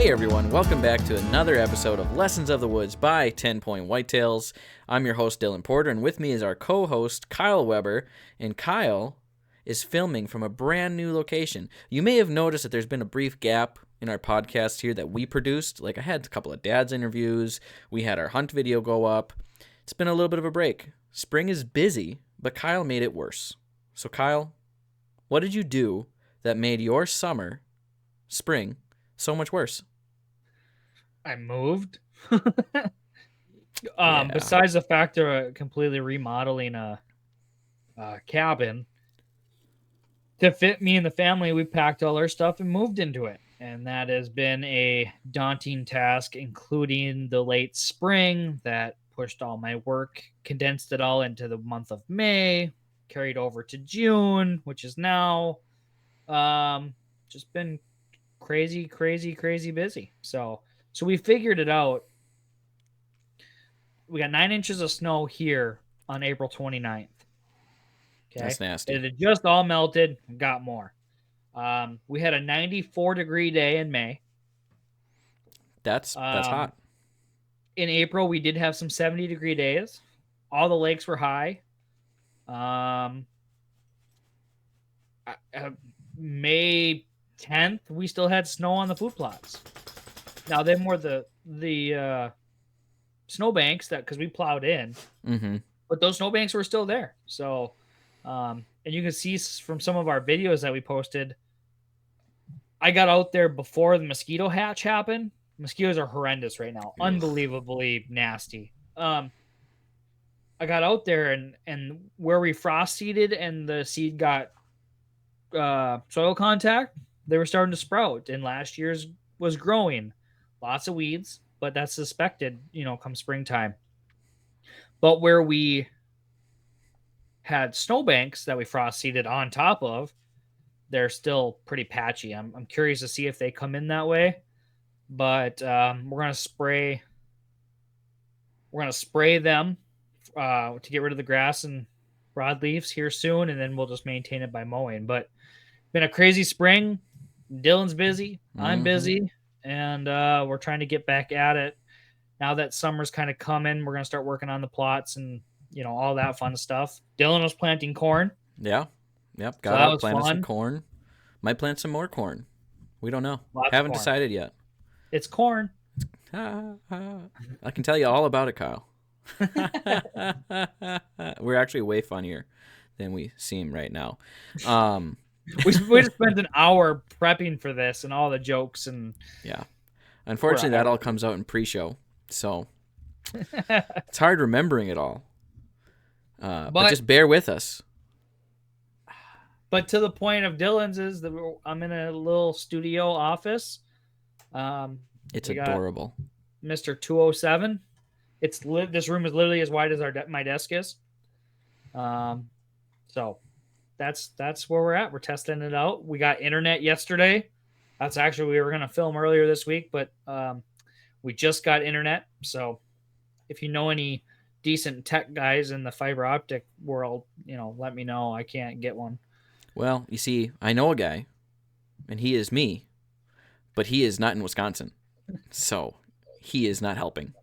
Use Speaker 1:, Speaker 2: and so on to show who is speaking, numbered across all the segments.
Speaker 1: Hey everyone, welcome back to another episode of Lessons of the Woods by 10 Point Whitetails. I'm your host Dylan Porter, and with me is our co-host Kyle Weber, and Kyle is filming from a brand new location. You may have noticed that there's been a brief gap in our podcast here that we produced. Like I had a couple of dad's interviews, we had our hunt video go up. It's been a little bit of a break. Spring is busy, but Kyle made it worse. So Kyle, what did you do that made your spring, so much worse?
Speaker 2: I moved.
Speaker 1: Yeah.
Speaker 2: Besides the fact of completely remodeling a cabin to fit me and the family, we packed all our stuff and moved into it. And that has been a daunting task, including the late spring that pushed all my work, condensed it all into the month of May, carried over to June, which is now just been crazy busy. So we figured it out. We got 9 inches of snow here on April 29th. Okay.
Speaker 1: That's nasty.
Speaker 2: It had just all melted and got more. We had a 94-degree day in May.
Speaker 1: That's hot.
Speaker 2: In April, we did have some 70-degree days. All the lakes were high. May 10th, we still had snow on the food plots. Now, them were the snowbanks because we plowed in, but those snowbanks were still there. So, and you can see from some of our videos that we posted, I got out there before the mosquito hatch happened. Mosquitoes are horrendous right now, unbelievably nasty. I got out there and where we frost seeded and the seed got soil contact, they were starting to sprout, and last year's was growing. Lots of weeds, but that's suspected, come springtime. But where we had snowbanks that we frost seeded on top of, they're still pretty patchy. I'm curious to see if they come in that way, but we're gonna spray them to get rid of the grass and broadleaves here soon, and then we'll just maintain it by mowing. But been a crazy spring. Dylan's busy, I'm busy, and we're trying to get back at it. Now that summer's kind of coming, we're going to start working on the plots and, all that fun stuff. Dylan was planting corn.
Speaker 1: Yeah. Yep. Got out, planted some corn. Might plant some more corn. We don't know. Haven't decided yet.
Speaker 2: It's corn.
Speaker 1: I can tell you all about it, Kyle. We're actually way funnier than we seem right now.
Speaker 2: We just spent an hour prepping for this and all the jokes and
Speaker 1: yeah. Unfortunately, that all comes out in pre-show, so it's hard remembering it all. But just bear with us.
Speaker 2: But to the point of Dylan's is that I'm in a little studio office.
Speaker 1: It's adorable.
Speaker 2: Mr. 207. This room is literally as wide as my desk is. So. That's where we're at. We're testing it out. We got internet yesterday. That's actually, we were going to film earlier this week, but we just got internet. So if you know any decent tech guys in the fiber optic world, let me know. I can't get one.
Speaker 1: Well, you see, I know a guy, and he is me, but he is not in Wisconsin. So he is not helping.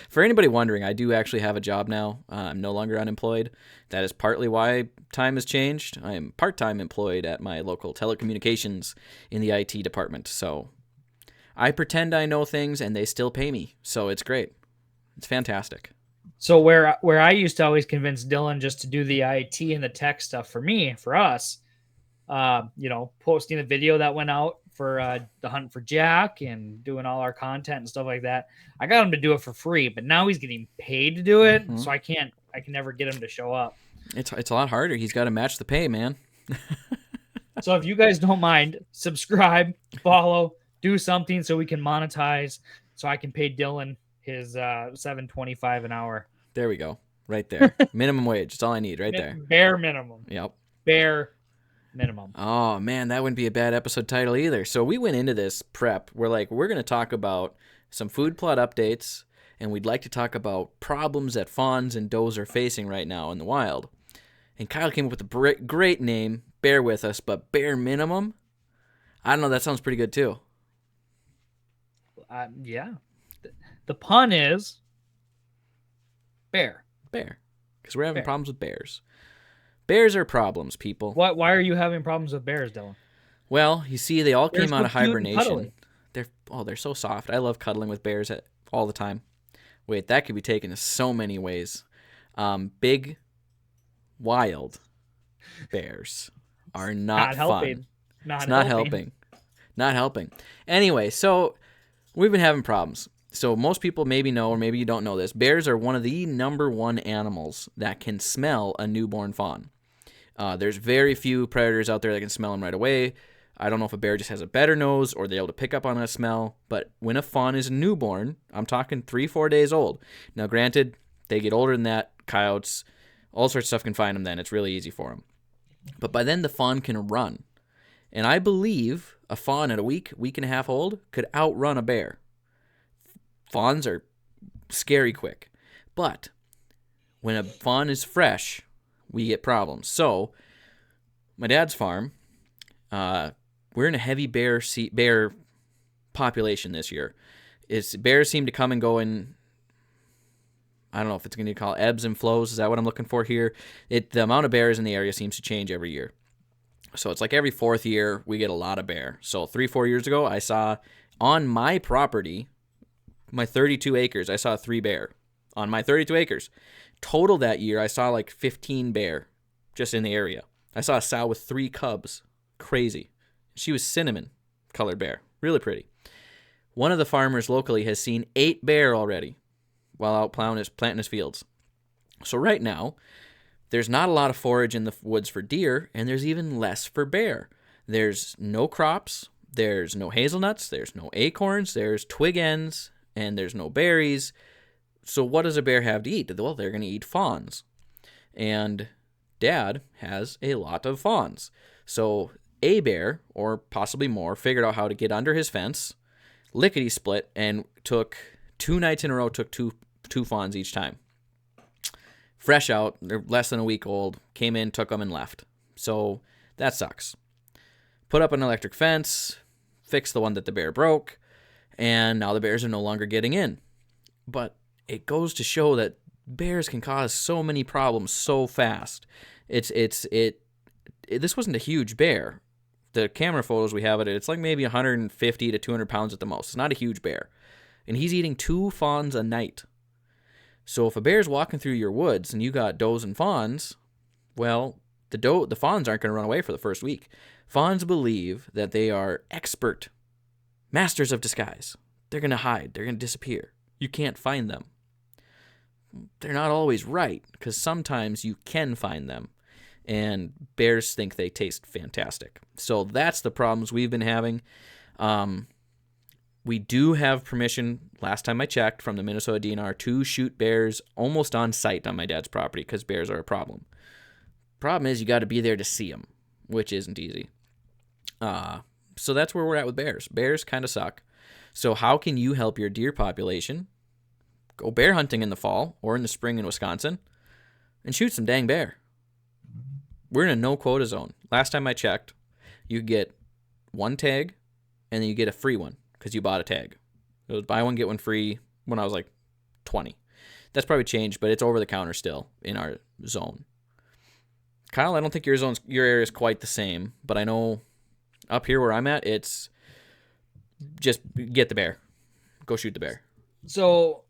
Speaker 1: For anybody wondering, I do actually have a job now. I'm no longer unemployed. That is partly why time has changed. I am part-time employed at my local telecommunications in the IT department. So I pretend I know things and they still pay me. So it's great. It's fantastic.
Speaker 2: So where I used to always convince Dylan just to do the IT and the tech stuff for us, posting a video that went out for the hunt for Jack and doing all our content and stuff like that. I got him to do it for free, but now he's getting paid to do it. So I can never get him to show up.
Speaker 1: It's a lot harder. He's got to match the pay, man.
Speaker 2: So if you guys don't mind, subscribe, follow, do something so we can monetize, so I can pay Dylan his $7.25 an hour.
Speaker 1: There we go. Right there. Minimum wage. That's all I need right there.
Speaker 2: Bare minimum.
Speaker 1: Yep.
Speaker 2: Bare minimum.
Speaker 1: Oh, man, that wouldn't be a bad episode title either. So we went into this prep. We're going to talk about some food plot updates, and we'd like to talk about problems that fawns and does are facing right now in the wild. And Kyle came up with a great name. Bear with us, but bare minimum? I don't know. That sounds pretty good too.
Speaker 2: Yeah. The pun is bear.
Speaker 1: Bear. Because we're having
Speaker 2: Bear.
Speaker 1: problems with bears. Bears are problems, people.
Speaker 2: Why are you having problems with bears, Dylan?
Speaker 1: Well, you see, they all
Speaker 2: Bears
Speaker 1: came out
Speaker 2: so
Speaker 1: of
Speaker 2: cute and
Speaker 1: hibernation.
Speaker 2: cuddly.
Speaker 1: They're so soft. I love cuddling with bears all the time. Wait, that could be taken to so many ways. Big, wild bears are not
Speaker 2: helping.
Speaker 1: fun.
Speaker 2: Not
Speaker 1: It's not
Speaker 2: helping.
Speaker 1: helping. Not helping. Anyway, so we've been having problems. So most people maybe know, or maybe you don't know this, bears are one of the number one animals that can smell a newborn fawn. There's very few predators out there that can smell them right away. I don't know if a bear just has a better nose or they're able to pick up on a smell, but when a fawn is newborn, I'm talking 3-4 days old. Now, granted, they get older than that, coyotes, all sorts of stuff can find them then. It's really easy for them. But by then, the fawn can run. And I believe a fawn at a week and a half old, could outrun a bear. Fawns are scary quick. But when a fawn is fresh, we get problems. So, my dad's farm, we're in a heavy bear population this year. Bears seem to come and go in, I don't know if it's going to call ebbs and flows. Is that what I'm looking for here? The amount of bears in the area seems to change every year. So it's like every 4th year we get a lot of bear. So 3-4 years ago, I saw on my property, my 32 acres, I saw 3 bear on my 32 acres. Total that year, I saw like 15 bear just in the area. I saw a sow with 3 cubs. Crazy. She was cinnamon colored bear. Really pretty. One of the farmers locally has seen 8 bear already while out planting his fields. So right now, there's not a lot of forage in the woods for deer, and there's even less for bear. There's no crops, there's no hazelnuts, there's no acorns, there's twig ends, and there's no berries. So what does a bear have to eat? Well, they're going to eat fawns. And Dad has a lot of fawns. So a bear, or possibly more, figured out how to get under his fence, lickety-split, and took 2 nights in a row, took two fawns each time. Fresh out, they're less than a week old, came in, took them, and left. So that sucks. Put up an electric fence, fixed the one that the bear broke, and now the bears are no longer getting in. But it goes to show that bears can cause so many problems so fast. This wasn't a huge bear. The camera photos we have of it's like maybe 150 to 200 pounds at the most. It's not a huge bear. And he's eating 2 fawns a night. So if a bear's walking through your woods and you got does and fawns, well, the fawns aren't going to run away for the first week. Fawns believe that they are expert masters of disguise. They're going to hide. They're going to disappear. You can't find them. They're not always right, because sometimes you can find them. And bears think they taste fantastic. So that's the problems we've been having. We do have permission, last time I checked, from the Minnesota DNR to shoot bears almost on site on my dad's property because bears are a problem. Problem is you got to be there to see them, which isn't easy. So that's where we're at with bears. Bears kind of suck. So how can you help your deer population? Go bear hunting in the fall or in the spring in Wisconsin and shoot some dang bear. We're in a no quota zone. Last time I checked, you get 1 tag and then you get a free one because you bought a tag. It was buy one, get one free when I was like 20. That's probably changed, but it's over the counter still in our zone. Kyle, I don't think your area is quite the same, but I know up here where I'm at, it's just get the bear. Go shoot the bear.
Speaker 2: So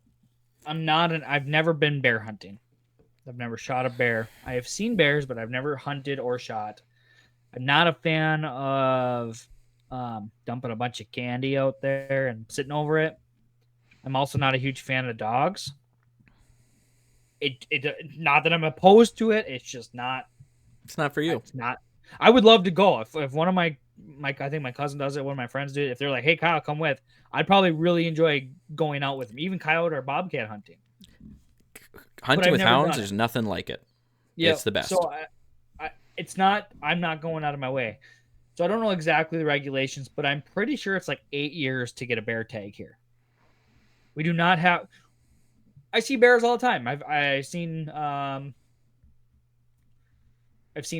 Speaker 2: I've never been bear hunting. I've never shot a bear. I have seen bears, but I've never hunted or shot. I'm not a fan of dumping a bunch of candy out there and sitting over it. I'm also not a huge fan of dogs. It not that I'm opposed to it. It's just not.
Speaker 1: It's not for you.
Speaker 2: It's not. I would love to go if one of my I think my cousin does it. One of my friends do it. If they're like, "Hey, Kyle, come with," I'd probably really enjoy going out with them, even coyote or bobcat hunting.
Speaker 1: Hunting with hounds, there's nothing like it. Yeah, it's the best.
Speaker 2: So it's not. I'm not going out of my way. So I don't know exactly the regulations, but I'm pretty sure it's like 8 years to get a bear tag here. We do not have. I see bears all the time. I've seen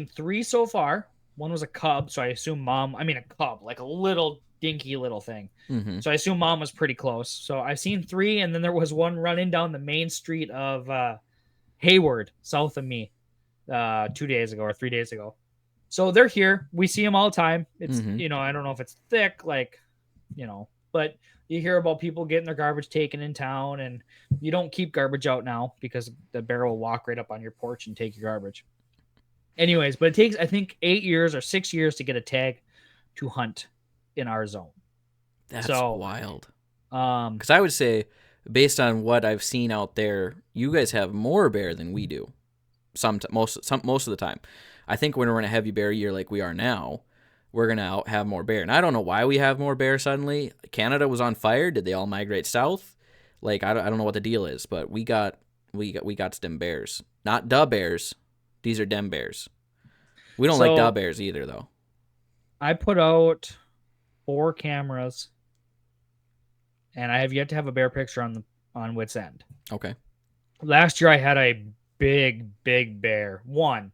Speaker 2: 3 so far. One was a cub, so I assume mom. I mean, a cub, like a little dinky little thing.
Speaker 1: Mm-hmm.
Speaker 2: So I assume mom was pretty close. So I've seen 3, and then there was one running down the main street of Hayward, south of me, 2 days ago or 3 days ago. So they're here. We see them all the time. It's I don't know if it's thick, like but you hear about people getting their garbage taken in town, and you don't keep garbage out now because the bear will walk right up on your porch and take your garbage. Anyways, but it takes, I think, 8 years or 6 years to get a tag to hunt in our zone.
Speaker 1: That's wild.
Speaker 2: Because
Speaker 1: I would say, based on what I've seen out there, you guys have more bear than we do. Most of the time, I think when we're in a heavy bear year like we are now, we're gonna have more bear. And I don't know why we have more bear suddenly. Canada was on fire. Did they all migrate south? Like I don't know what the deal is, but we got them bears, not da bears. These are dem bears. We don't like da bears either, though.
Speaker 2: I put out 4 cameras, and I have yet to have a bear picture on Wits End.
Speaker 1: Okay.
Speaker 2: Last year I had a big bear. One,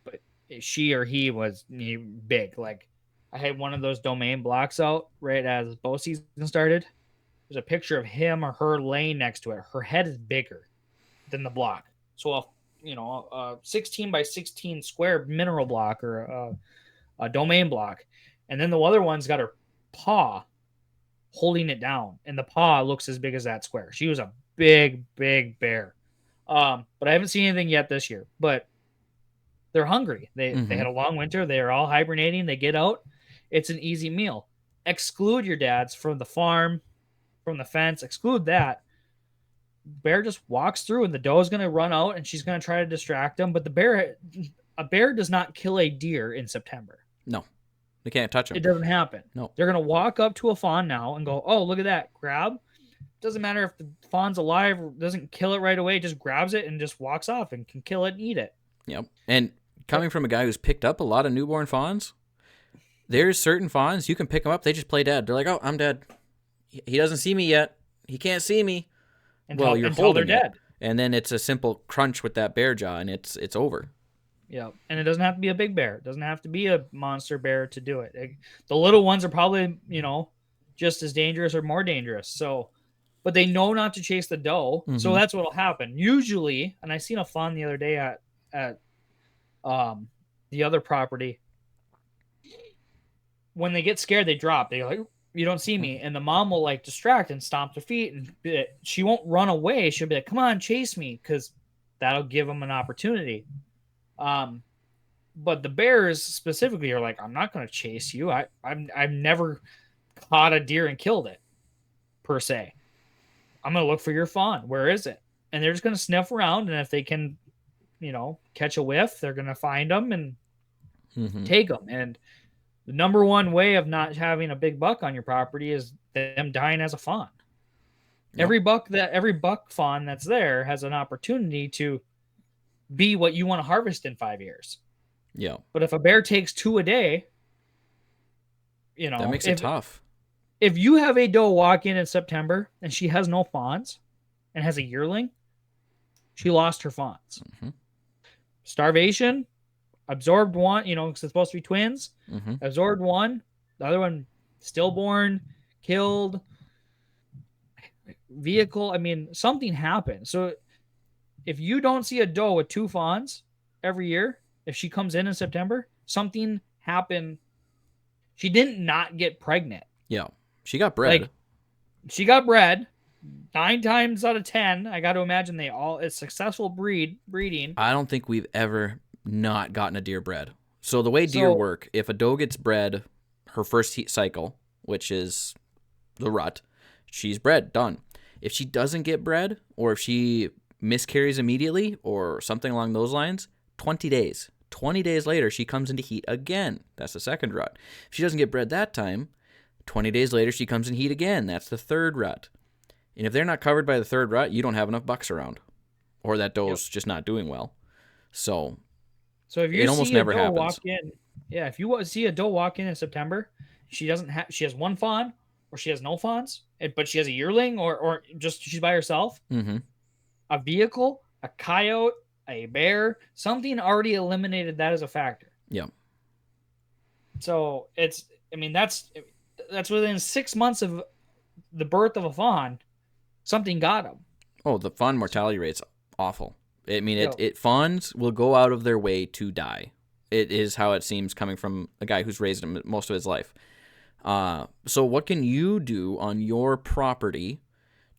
Speaker 2: but she or he was big. Like I had one of those domain blocks out right as bow season started. There's a picture of him or her laying next to it. Her head is bigger than the block. So a 16 by 16 square mineral block or a domain block. And then the other one's got her paw holding it down. And the paw looks as big as that square. She was a big bear. But I haven't seen anything yet this year. But they're hungry. They had a long winter. They are all hibernating. They get out. It's an easy meal. Exclude your dads from the farm, from the fence. Exclude that. Bear just walks through, and the doe is going to run out, and she's going to try to distract him. But a bear does not kill a deer in September.
Speaker 1: No, they can't touch him.
Speaker 2: It doesn't happen.
Speaker 1: No,
Speaker 2: they're going to walk up to a fawn now and go, "Oh, look at that! Grab." Doesn't matter if the fawn's alive or doesn't kill it right away. Just grabs it and just walks off and can kill it and eat it.
Speaker 1: Yep. And coming from a guy who's picked up a lot of newborn fawns, there's certain fawns you can pick them up. They just play dead. They're like, "Oh, I'm dead. He doesn't see me yet. He can't see me." You're holding they're dead. And then it's a simple crunch with that bear jaw, and it's over.
Speaker 2: Yeah, and it doesn't have to be a big bear. It doesn't have to be a monster bear to do it. The little ones are probably, just as dangerous or more dangerous. So, but they know not to chase the doe. Mm-hmm. So that's what'll happen. Usually, and I seen a fawn the other day at the other property. When they get scared, they drop. They're like, "You don't see me," and the mom will like distract and stomp their feet, and she won't run away. She'll be like, "Come on, chase me," because that'll give them an opportunity. But the bears specifically are like, "I'm not going to chase you. I've never caught a deer and killed it, per se. I'm going to look for your fawn. Where is it?" And they're just going to sniff around, and if they can, catch a whiff, they're going to find them and take them. And the number one way of not having a big buck on your property is them dying as a fawn. Yep. Every buck fawn that's there has an opportunity to be what you want to harvest in 5 years.
Speaker 1: Yeah.
Speaker 2: But if a bear takes 2 a day,
Speaker 1: that makes it tough.
Speaker 2: If you have a doe walk in September and she has no fawns and has a yearling, she lost her fawns. Mm-hmm. Starvation. Absorbed one, because it's supposed to be twins. Mm-hmm. Absorbed one, the other one stillborn, killed. Vehicle. I mean, something happened. So if you don't see a doe with 2 fawns every year, if she comes in September, something happened. She didn't not get pregnant.
Speaker 1: Yeah, she got bred.
Speaker 2: Like, she got bred 9 times out of 10. I got to imagine it's successful breeding.
Speaker 1: I don't think we've ever not gotten a deer bred. So the way deer work, if a doe gets bred her first heat cycle, which is the rut, she's bred, done. If she doesn't get bred, or if she miscarries immediately or something along those lines, 20 days. 20 days later, she comes into heat again. That's the second rut. If she doesn't get bred that time, 20 days later, she comes in heat again. That's the third rut. And if they're not covered by the third rut, you don't have enough bucks around. Or that doe's just not doing well. So
Speaker 2: if you see a doe walk in, if you see a doe walk in September, she has 1 fawn, or she has no fawns, but she has a yearling, or just she's by herself.
Speaker 1: Mm-hmm.
Speaker 2: A vehicle, a coyote, a bear, something already eliminated that as a factor.
Speaker 1: Yeah.
Speaker 2: So that's within 6 months of the birth of a fawn, something got him.
Speaker 1: Oh, the fawn mortality rate's awful. I mean,
Speaker 2: Yo.
Speaker 1: fawns will go out of their way to die. It is how it seems coming from a guy who's raised them most of his life. So what can you do on your property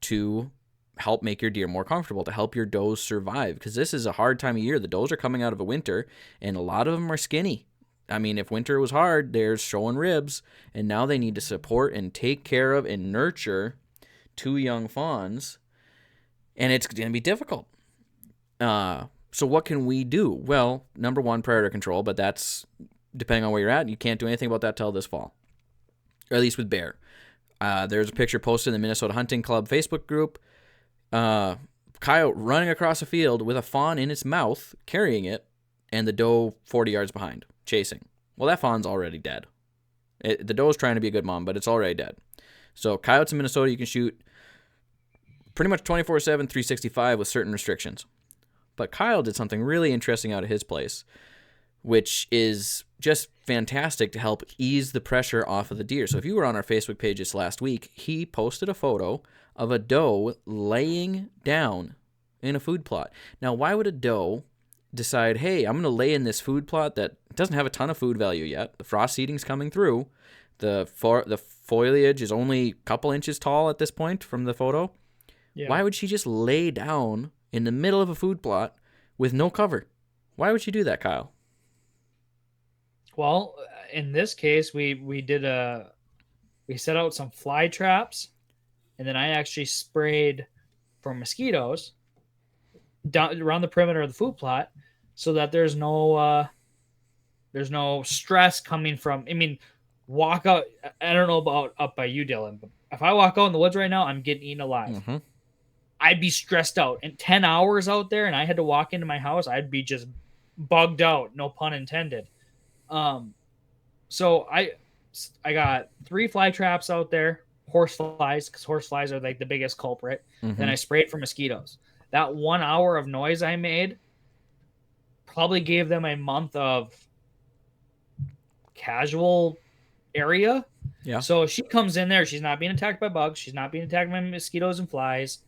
Speaker 1: to help make your deer more comfortable, to help your does survive? Because this is a hard time of year. The does are coming out of a winter, and a lot of them are skinny. I mean, if winter was hard, they're showing ribs, and now they need to support and take care of and nurture 2 young fawns, and it's going to be difficult. So what can we do? Well, number one, predator control, but that's depending on where you're at. You can't do anything about that till this fall, or at least with bear. There's a picture posted in the Minnesota Hunting Club Facebook group. Coyote running across a field with a fawn in its mouth, carrying it, and the doe 40 yards behind, chasing. Well, that fawn's already dead. The doe's trying to be a good mom, but it's already dead. So coyotes in Minnesota, you can shoot pretty much 24/7, 365 with certain restrictions. But Kyle did something really interesting out of his place, which is just fantastic to help ease the pressure off of the deer. So if you were on our Facebook page this last week, he posted a photo of a doe laying down in a food plot. Now, why would a doe decide, hey, I'm going to lay in this food plot that doesn't have a ton of food value yet? The frost seeding's coming through. The foliage is only a couple inches tall at this point from the photo. Yeah. Why would she just lay down in the middle of a food plot with no cover? Why would she do that, Kyle?
Speaker 2: Well, in this case, we set out some fly traps, and then I actually sprayed for mosquitoes down around the perimeter of the food plot, so that there's no stress coming from. I mean, walk out. I don't know about up by you, Dylan, but if I walk out in the woods right now, I'm getting eaten alive. Mm-hmm. I'd be stressed out. In 10 hours out there, and I had to walk into my house, I'd be just bugged out. No pun intended. So I got 3 fly traps out there, horse flies, because horse flies are like the biggest culprit. Mm-hmm. Then I sprayed for mosquitoes. That 1 hour of noise I made probably gave them a month of casual area. Yeah. So she comes in there. She's not being attacked by bugs. She's not being attacked by mosquitoes and flies.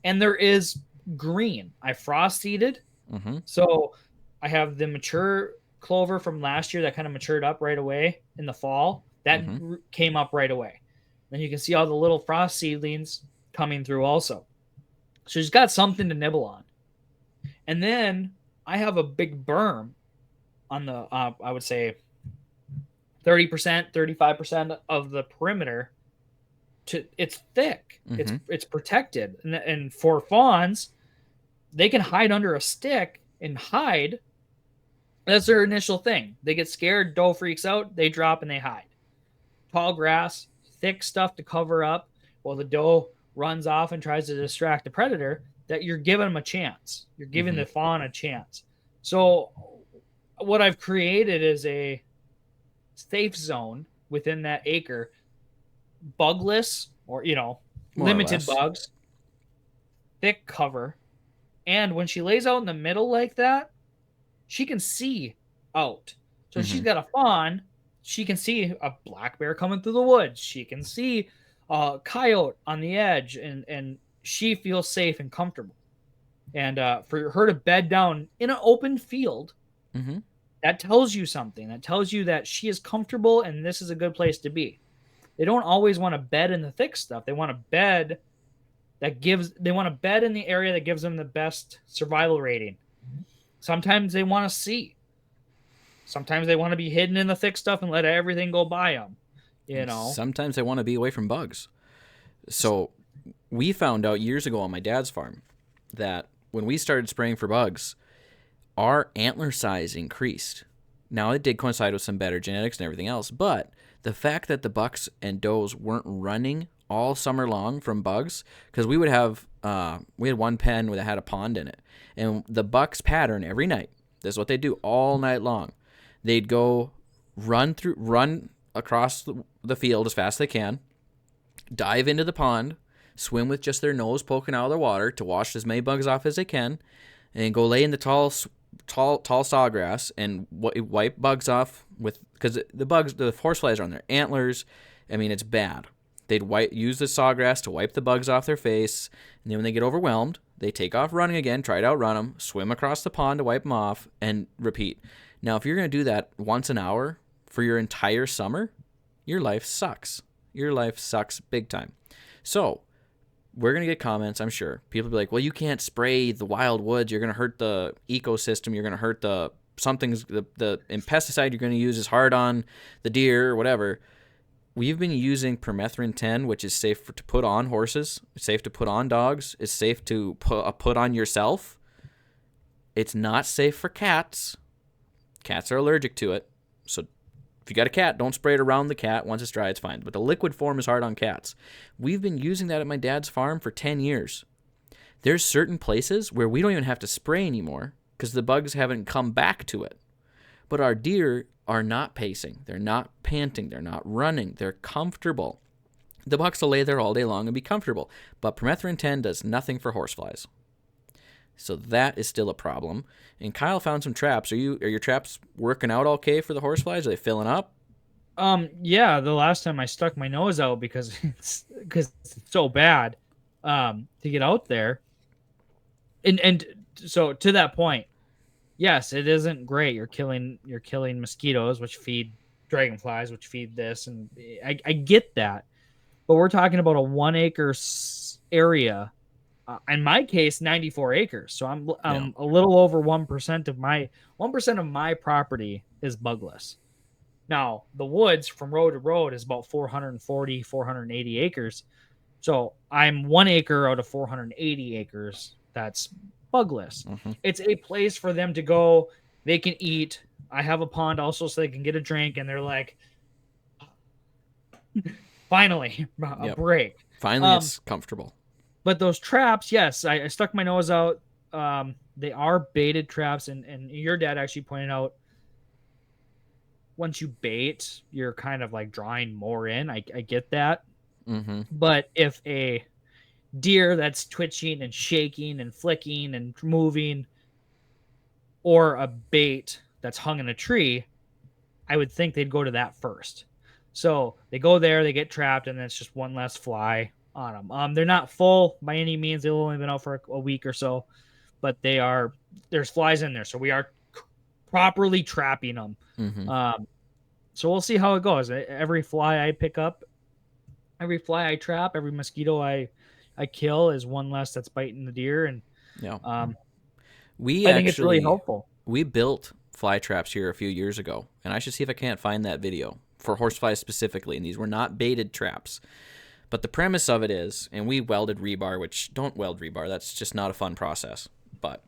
Speaker 2: And there is green. I frost seeded. Mm-hmm. So I have the mature clover from last year that kind of matured up right away in the fall. That came up right away. Then you can see all the little frost seedlings coming through also. So she's got something to nibble on. And then I have a big berm on the, I would say, 30%, 35% of the perimeter. It's thick. Mm-hmm. It's protected. And for fawns, they can hide under a stick and hide. That's their initial thing. They get scared, doe freaks out, they drop and they hide. Tall grass, thick stuff to cover up, while the doe runs off and tries to distract the predator, that you're giving them a chance. You're giving the fawn a chance. So what I've created is a safe zone within that acre, bugless or, limited bugs, thick cover. And when she lays out in the middle like that, she can see out. So if she's got a fawn, she can see a black bear coming through the woods. She can see a coyote on the edge, and she feels safe and comfortable. And for her to bed down in an open field, that tells you something. That tells you that she is comfortable and this is a good place to be. They don't always want to bed in the thick stuff. They want to bed in the area that gives them the best survival rating. Sometimes they want to see. Sometimes they want to be hidden in the thick stuff and let everything go by them.
Speaker 1: Sometimes they want to be away from bugs. So we found out years ago on my dad's farm that when we started spraying for bugs, our antler size increased. Now, it did coincide with some better genetics and everything else, but the fact that the bucks and does weren't running all summer long from bugs, because we had one pen that had a pond in it, and the bucks pattern every night. This is what they do all night long. They'd go run across the field as fast as they can, dive into the pond, swim with just their nose poking out of the water to wash as many bugs off as they can, and go lay in the tall tall sawgrass and wipe bugs off with, because the horseflies are on their antlers. I mean, it's bad. They'd use the sawgrass to wipe the bugs off their face, and then when they get overwhelmed, they take off running again, try to outrun them, swim across the pond to wipe them off, and repeat. Now, if you're going to do that once an hour for your entire summer, your life sucks. Your life sucks big time. So, we're going to get comments, I'm sure. People will be like, well, you can't spray the wild woods. You're going to hurt the ecosystem. You're going to hurt the pesticide you're going to use is hard on the deer or whatever. We've been using permethrin 10, which is safe to put on horses. It's safe to put on dogs. It's safe to put on yourself. It's not safe for cats. Cats are allergic to it. So if you got a cat, don't spray it around the cat. Once it's dry, it's fine. But the liquid form is hard on cats. We've been using that at my dad's farm for 10 years. There's certain places where we don't even have to spray anymore because the bugs haven't come back to it. But our deer are not pacing. They're not panting. They're not running. They're comfortable. The bucks will lay there all day long and be comfortable. But permethrin 10 does nothing for horseflies. So that is still a problem. And Kyle found some traps. Are your traps working out okay for the horseflies? Are they filling up?
Speaker 2: Yeah, the last time I stuck my nose out because it's so bad to get out there. And so to that point, yes, it isn't great. You're killing mosquitoes, which feed dragonflies, which feed this, and I get that. But we're talking about a 1 acre area. In my case, 94 acres. So I'm a little over 1% of my property is bugless. Now, the woods from road to road is about 440, 480 acres. So I'm 1 acre out of 480 acres that's bugless. Mm-hmm. It's a place for them to go. They can eat. I have a pond also so they can get a drink, and they're like, finally, a break.
Speaker 1: Finally, it's comfortable.
Speaker 2: But those traps, yes, I stuck my nose out. They are baited traps, and your dad actually pointed out once you bait, you're kind of like drawing more in. I get that. Mm-hmm. But if a deer that's twitching and shaking and flicking and moving, or a bait that's hung in a tree, I would think they'd go to that first. So they go there, they get trapped, and then it's just one less fly on them. They're not full by any means. They've only been out for a week or so, but there's flies in there. So we are properly trapping them. Mm-hmm. So we'll see how it goes. Every fly I pick up, every fly I trap, every mosquito I kill is one less that's biting the deer. And I think it's really helpful.
Speaker 1: We built fly traps here a few years ago, and I should see if I can't find that video for horseflies specifically. And these were not baited traps. But the premise of it is, and we welded rebar, which don't weld rebar. That's just not a fun process. But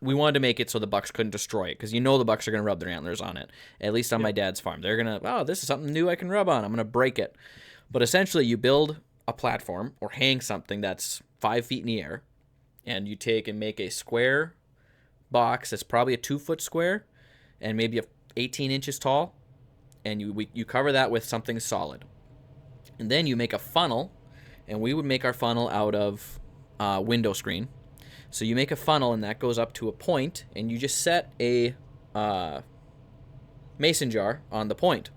Speaker 1: we wanted to make it so the bucks couldn't destroy it, because the bucks are going to rub their antlers on it. At least on my dad's farm. They're going to, this is something new I can rub on. I'm going to break it. But essentially, you build a platform or hang something that's 5 feet in the air, and you take and make a square box that's probably a 2-foot square and maybe 18 inches tall, and you cover that with something solid. And then you make a funnel, and we would make our funnel out of window screen. So you make a funnel, and that goes up to a point, and you just set a mason jar on the point.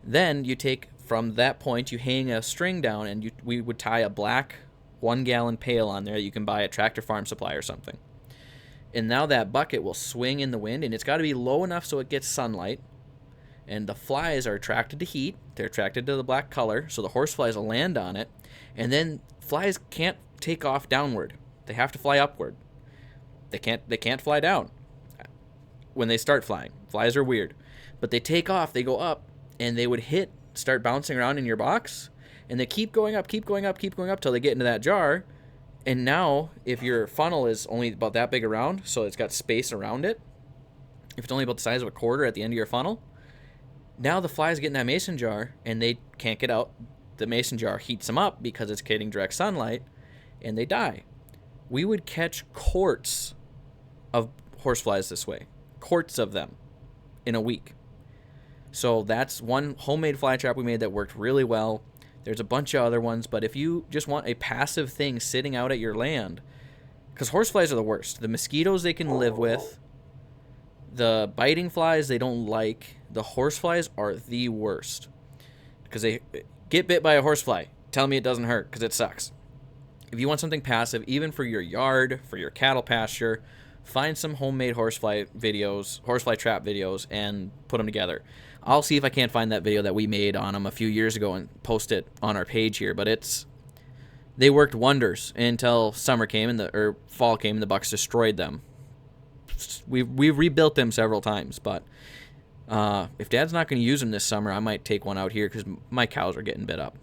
Speaker 1: Then you take from that point, you hang a string down, and we would tie a black 1-gallon pail on there that you can buy at Tractor Farm Supply or something. And now that bucket will swing in the wind, and it's got to be low enough so it gets sunlight. And the flies are attracted to heat. They're attracted to the black color, so the horse flies will land on it. And then flies can't take off downward. They have to fly upward. They can't fly down when they start flying. Flies are weird. But they take off, they go up, and they would start bouncing around in your box, and they keep going up till they get into that jar. And now, if your funnel is only about that big around, so it's got space around it, if it's only about the size of a quarter at the end of your funnel, now the flies get in that mason jar, and they can't get out. The mason jar heats them up because it's getting direct sunlight, and they die. We would catch quarts of horseflies this way. Quarts of them in a week. So that's one homemade fly trap we made that worked really well. There's a bunch of other ones, but if you just want a passive thing sitting out at your land, because horseflies are the worst. The mosquitoes they can live with, The biting flies they don't like. The horse flies are the worst because they get bit by a horsefly. Tell me it doesn't hurt because it sucks. If you want something passive, even for your yard, for your cattle pasture, find some homemade horsefly trap videos, and put them together. I'll see if I can't find that video that we made on them a few years ago and post it on our page here. But they worked wonders until summer came or fall came and the bucks destroyed them. We've rebuilt them several times, but if Dad's not going to use them this summer, I might take one out here because my cows are getting bit up.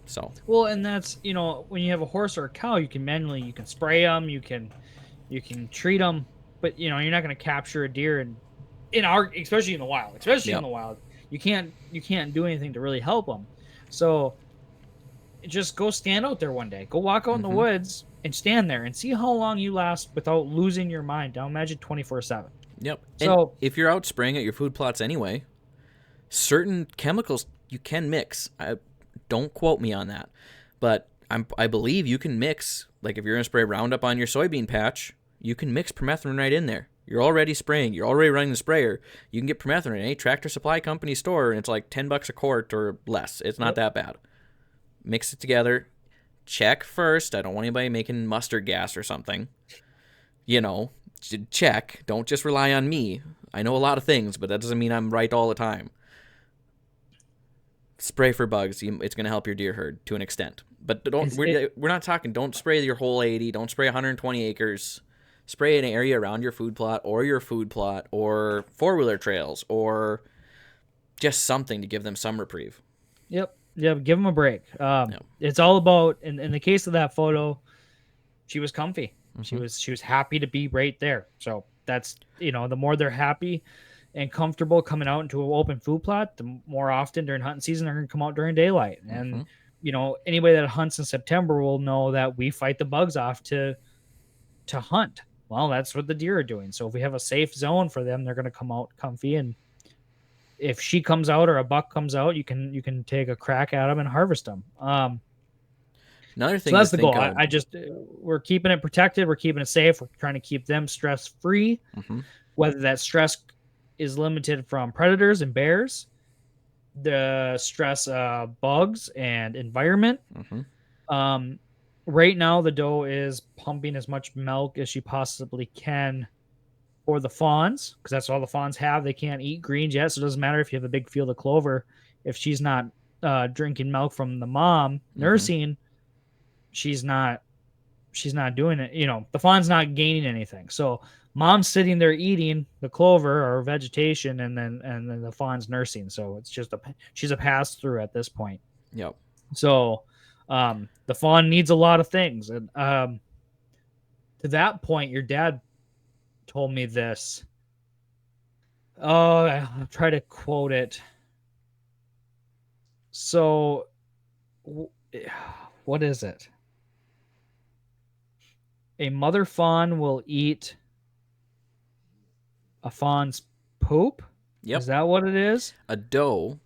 Speaker 1: So
Speaker 2: well, and that's when you have a horse or a cow, you can spray them, you can treat them, but you're not going to capture a deer especially in the wild, in the wild. You can't do anything to really help them. So just go stand out there one day. Go walk out in the woods and stand there and see how long you last without losing your mind. I'll imagine 24/7.
Speaker 1: Yep.
Speaker 2: So
Speaker 1: and if you're out spraying at your food plots anyway, certain chemicals you can mix. Don't quote me on that, but I believe you can mix. Like if you're going to spray Roundup on your soybean patch, you can mix permethrin right in there. You're already spraying. You're already running the sprayer. You can get permethrin in any Tractor Supply Company store, and it's like $10 a quart or less. It's not that bad. Mix it together. Check first. I don't want anybody making mustard gas or something. Check. Don't just rely on me. I know a lot of things, but that doesn't mean I'm right all the time. Spray for bugs. It's going to help your deer herd to an extent. But we're not talking, don't spray your whole 80. Don't spray 120 acres. Spray an area around your food plot or four-wheeler trails or just something to give them some reprieve.
Speaker 2: Yep. Yeah, give them a break. It's all about, in the case of that photo, she was comfy. Mm-hmm. She was happy to be right there. So that's, the more they're happy and comfortable coming out into an open food plot, the more often during hunting season they're going to come out during daylight. And, anybody that hunts in September will know that we fight the bugs off to hunt. Well, that's what the deer are doing. So if we have a safe zone for them, they're going to come out comfy. And if she comes out or a buck comes out, you can take a crack at them and harvest them.
Speaker 1: Another thing.
Speaker 2: So that's the goal. We're keeping it protected. We're keeping it safe. We're trying to keep them stress free. Mm-hmm. Whether that stress is limited from predators and bears, the stress bugs and environment. Mm-hmm. Right now, the doe is pumping as much milk as she possibly can for the fawns, because that's all the fawns have. They can't eat greens yet, so it doesn't matter if you have a big field of clover. If she's not drinking milk from the mom nursing, she's not doing it. The fawn's not gaining anything. So mom's sitting there eating the clover or vegetation, and then the fawn's nursing. So it's just she's a pass through at this point.
Speaker 1: Yep.
Speaker 2: So the fawn needs a lot of things. And to that point, your dad told me this. Oh, I'll try to quote it. So what is it? A mother fawn will eat a fawn's poop?
Speaker 1: Yep.
Speaker 2: Is that what it is?
Speaker 1: A doe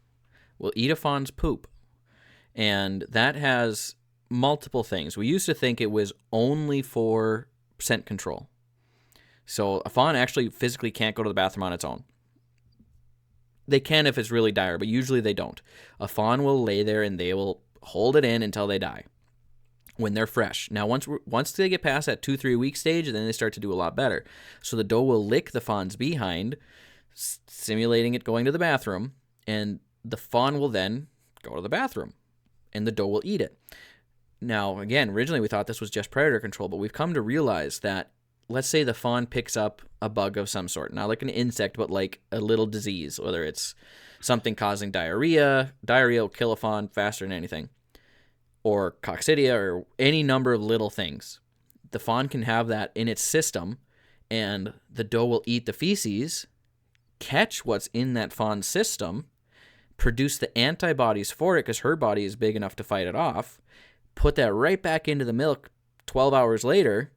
Speaker 1: will eat a fawn's poop. And that has multiple things. We used to think it was only for scent control. So a fawn actually physically can't go to the bathroom on its own. They can if it's really dire, but usually they don't. A fawn will lay there and they will hold it in until they die when they're fresh. Now, once they get past that 2-3 week stage, then they start to do a lot better. So the doe will lick the fawn's behind, simulating it going to the bathroom, and the fawn will then go to the bathroom, and the doe will eat it. Now, again, originally we thought this was just predator control, but we've come to realize that, let's say the fawn picks up a bug of some sort, not like an insect, but like a little disease, whether it's something causing diarrhea. Diarrhea will kill a fawn faster than anything, or coccidia, or any number of little things. The fawn can have that in its system, and the doe will eat the feces, catch what's in that fawn's system, produce the antibodies for it because her body is big enough to fight it off, put that right back into the milk 12 hours later,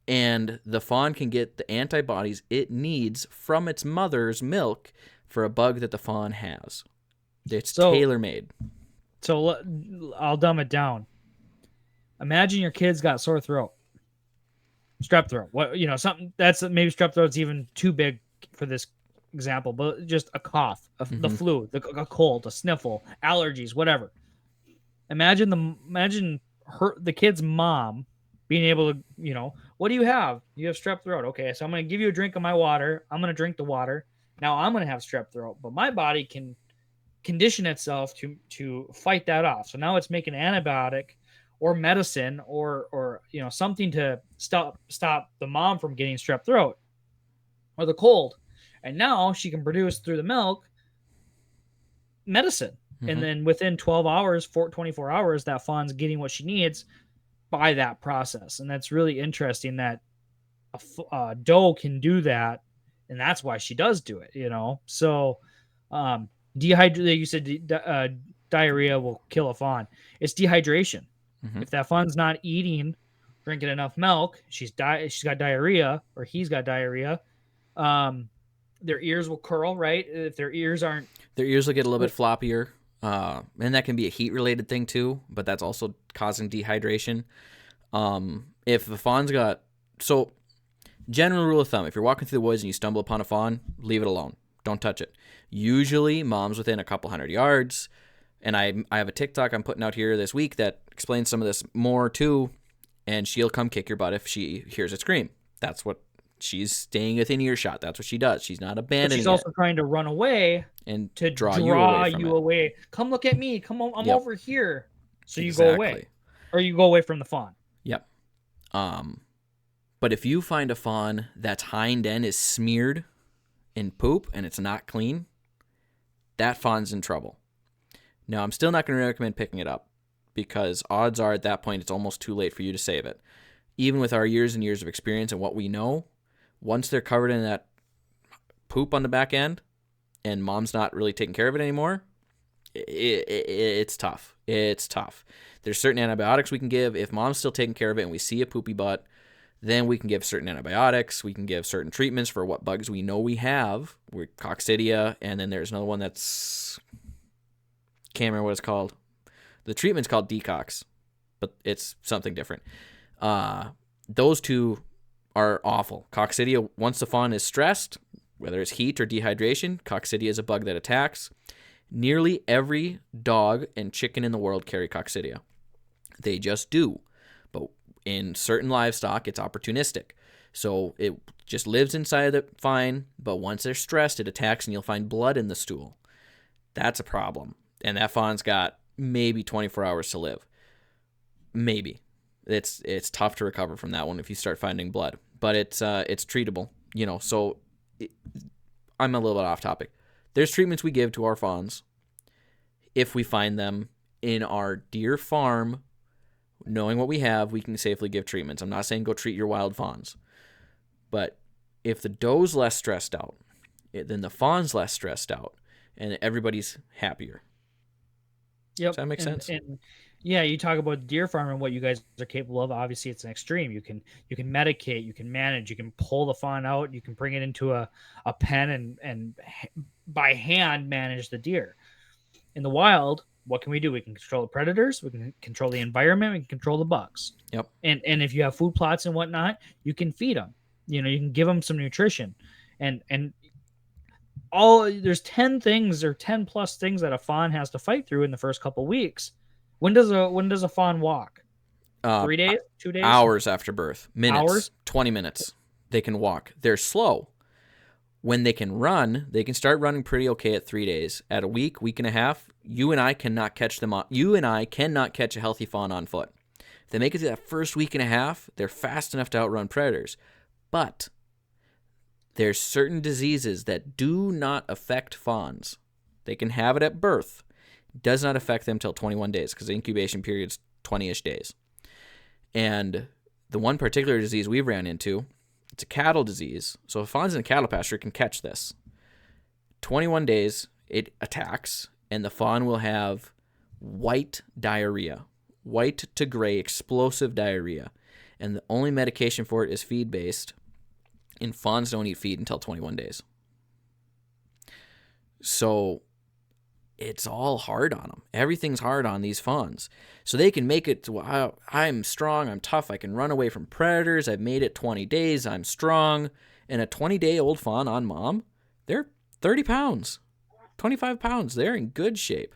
Speaker 1: and the fawn can get the antibodies it needs from its mother's milk for a bug that the fawn has. It's tailor-made.
Speaker 2: So I'll dumb it down. Imagine your kid's got sore throat, strep throat. Something that's maybe strep throat's even too big for this example, but just a cough, the flu, a cold, a sniffle, allergies, whatever. Imagine the kid's mom being able to, what do you have? You have strep throat. Okay, so I'm going to give you a drink of my water. I'm going to drink the water. Now I'm going to have strep throat, but my body can condition itself to fight that off. So now it's making an antibiotic or medicine or something to stop the mom from getting strep throat or the cold. And now she can produce through the milk medicine. And then within 12 hours, 24 hours, that fawn's getting what she needs by that process. And that's really interesting that a doe can do that. And that's why she does do it, So dehydration, you said diarrhea will kill a fawn. It's dehydration. If that fawn's not eating, drinking enough milk, she's got diarrhea, or he's got diarrhea. Their ears will curl, right? If their ears will
Speaker 1: get a little bit floppier. And that can be a heat-related thing too, but that's also causing dehydration. If the fawn's general rule of thumb, if you're walking through the woods and you stumble upon a fawn, leave it alone. Don't touch it. Usually, mom's within a couple hundred yards, and I have a TikTok I'm putting out here this week that explains some of this more too, and she'll come kick your butt if she hears it scream. That's what she's staying within earshot. That's what she does. She's not abandoning it.
Speaker 2: She's also trying to run away
Speaker 1: and
Speaker 2: to
Speaker 1: draw you
Speaker 2: away. Come look at me. Come on, I'm over here. So you go away, or you go away from the fawn.
Speaker 1: Yep. But if you find a fawn that's hind end is smeared in poop and it's not clean, that fawn's in trouble. Now, I'm still not going to recommend picking it up because odds are at that point it's almost too late for you to save it. Even with our years and years of experience and what we know, once they're covered in that poop on the back end and mom's not really taking care of it anymore, it's tough. It's tough. There's certain antibiotics we can give. If mom's still taking care of it and we see a poopy butt, then we can give certain antibiotics. We can give certain treatments for what bugs we know we have. We're coccidia, and then there's another one that's... can't remember what it's called. The treatment's called decox, but it's something different. Those two are awful. Coccidia, once the fawn is stressed, whether it's heat or dehydration, coccidia is a bug that attacks. Nearly every dog and chicken in the world carry coccidia. They just do. But in certain livestock, it's opportunistic. So it just lives inside the fine, but once they're stressed, it attacks and you'll find blood in the stool. That's a problem. And that fawn's got maybe 24 hours to live. Maybe. It's tough to recover from that one if you start finding blood. But it's treatable, so I'm a little bit off topic. There's treatments we give to our fawns if we find them in our deer farm. Knowing what we have, we can safely give treatments. I'm not saying go treat your wild fawns. But if the doe's less stressed out, then the fawn's less stressed out, and everybody's happier.
Speaker 2: Yep.
Speaker 1: Does that make sense?
Speaker 2: And yeah, you talk about deer farm and what you guys are capable of. Obviously, it's an extreme. You can medicate, you can manage, you can pull the fawn out, you can bring it into a pen and by hand manage the deer. In the wild, what can we do? We can control the predators, we can control the environment, we can control the bugs.
Speaker 1: Yep.
Speaker 2: And if you have food plots and whatnot, you can feed them. You can give them some nutrition, and there's 10 things or 10 plus things that a fawn has to fight through in the first couple weeks. When does a fawn walk? 3 days? 2 days?
Speaker 1: Hours after birth. Minutes.
Speaker 2: Hours?
Speaker 1: 20 minutes. They can walk. They're slow. When they can run, they can start running pretty okay at 3 days. At a week and a half, you and I cannot catch them on. You and I cannot catch a healthy fawn on foot. If they make it to that first week and a half, they're fast enough to outrun predators. But there's certain diseases that do not affect fawns. They can have it at birth. It does not affect them till 21 days because the incubation period's 20-ish days. And the one particular disease we've ran into, it's a cattle disease. So if fawns in a cattle pasture can catch this. 21 days, it attacks, and the fawn will have white diarrhea. White to gray, explosive diarrhea. And the only medication for it is feed-based. And fawns don't eat feed until 21 days. So it's all hard on them. Everything's hard on these fawns. So they can make it to, I'm strong, I'm tough, I can run away from predators, I've made it 20 days, I'm strong. And a 20-day-old fawn on mom, they're 30 pounds, 25 pounds. They're in good shape.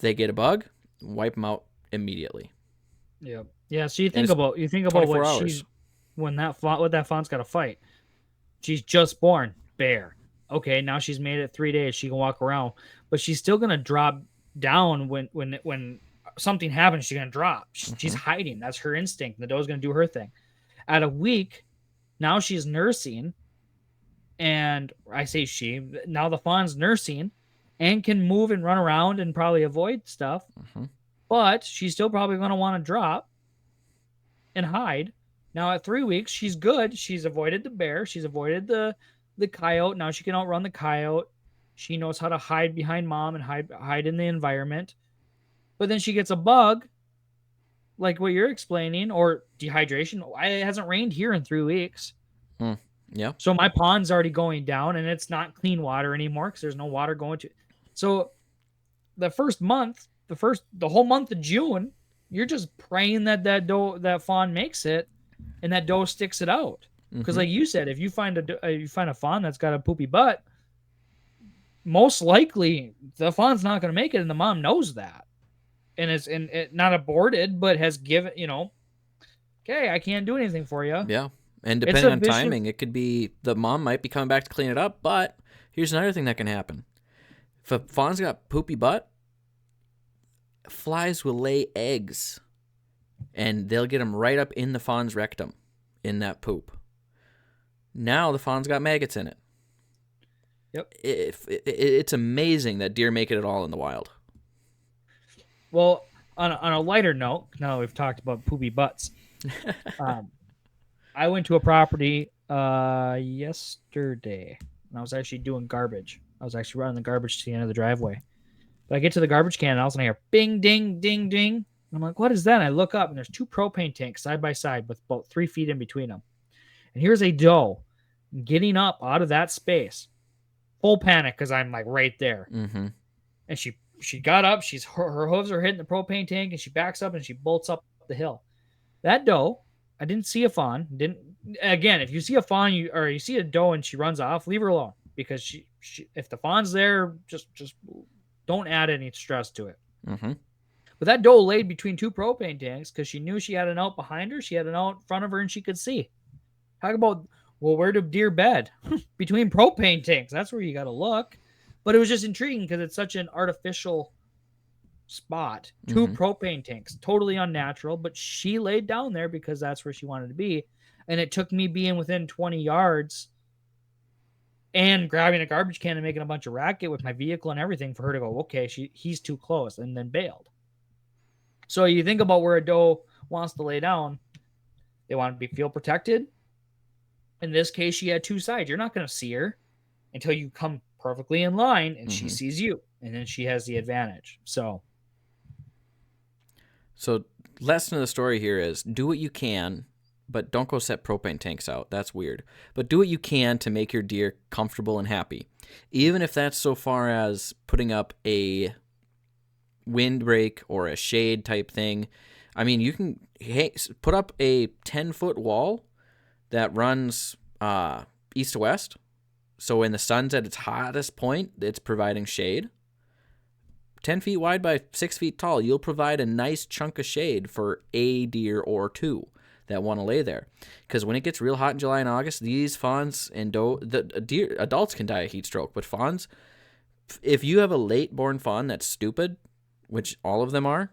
Speaker 1: They get a bug, wipe them out immediately.
Speaker 2: Yeah. Yeah. So you think about what
Speaker 1: hours.
Speaker 2: she's what that fawn's got to fight. She's just born bear. Okay, now she's made it 3 days. She can walk around, but she's still gonna drop down when something happens. She's gonna drop. She's hiding. That's her instinct. The doe's gonna do her thing. At a week, now she's nursing, and I say now the fawn's nursing, and can move and run around and probably avoid stuff. But she's still probably gonna want to drop and hide. Now at 3 weeks, she's good. She's avoided the bear. She's avoided the coyote. Now she can outrun the coyote. She knows how to hide behind mom and hide in the environment. But then she gets a bug, like what you're explaining, or dehydration. It hasn't rained here in 3 weeks.
Speaker 1: Yeah.
Speaker 2: So my pond's already going down, and it's not clean water anymore because there's no water going to. So the first month, the whole month of June, you're just praying that fawn makes it, and that doe sticks it out. Because like you said, if you find a fawn that's got a poopy butt, most likely the fawn's not going to make it, and the mom knows that, and is not aborted, but has given, okay, I can't do anything for you.
Speaker 1: Yeah, and depending on timing, it could be the mom might be coming back to clean it up. But here's another thing that can happen: if a fawn's got poopy butt, flies will lay eggs, and they'll get them right up in the fawn's rectum, in that poop. Now the fawn's got maggots in it.
Speaker 2: Yep.
Speaker 1: It's amazing that deer make it at all in the wild.
Speaker 2: Well, on a lighter note, now we've talked about poopy butts. I went to a property yesterday, and I was actually doing garbage. I was actually running the garbage to the end of the driveway. But I get to the garbage can, and all of a sudden I hear bing, ding, ding, ding. And I'm like, what is that? And I look up, and there's 2 propane tanks side by side with about 3 feet in between them. And here's a doe getting up out of that space. Full panic because I'm like right there. And she got up. Her hooves are hitting the propane tank, and she backs up and she bolts up the hill. That doe, I didn't see a fawn. If you see a fawn you see a doe and she runs off, leave her alone, because she if the fawn's there, just don't add any stress to it. But that doe laid between 2 propane tanks because she knew she had an out behind her, she had an out in front of her, and she could see. Talk about, well, where do deer bed? Between propane tanks. That's where you got to look. But it was just intriguing because it's such an artificial spot. 2 propane tanks. Totally unnatural. But she laid down there because that's where she wanted to be. And it took me being within 20 yards and grabbing a garbage can and making a bunch of racket with my vehicle and everything for her to go, okay, he's too close, and then bailed. So you think about where a doe wants to lay down. They want to feel protected. In this case, she had 2 sides. You're not going to see her until you come perfectly in line, and she sees you, and then she has the advantage. So
Speaker 1: lesson of the story here is do what you can, but don't go set propane tanks out. That's weird. But do what you can to make your deer comfortable and happy, even if that's so far as putting up a windbreak or a shade type thing. I mean, you can put up a 10-foot wall that runs east to west. So when the sun's at its hottest point, it's providing shade. 10 feet wide by 6 feet tall, you'll provide a nice chunk of shade for a deer or 2 that want to lay there. Because when it gets real hot in July and August, these fawns and deer, adults can die of heat stroke, but fawns, if you have a late-born fawn that's stupid, which all of them are,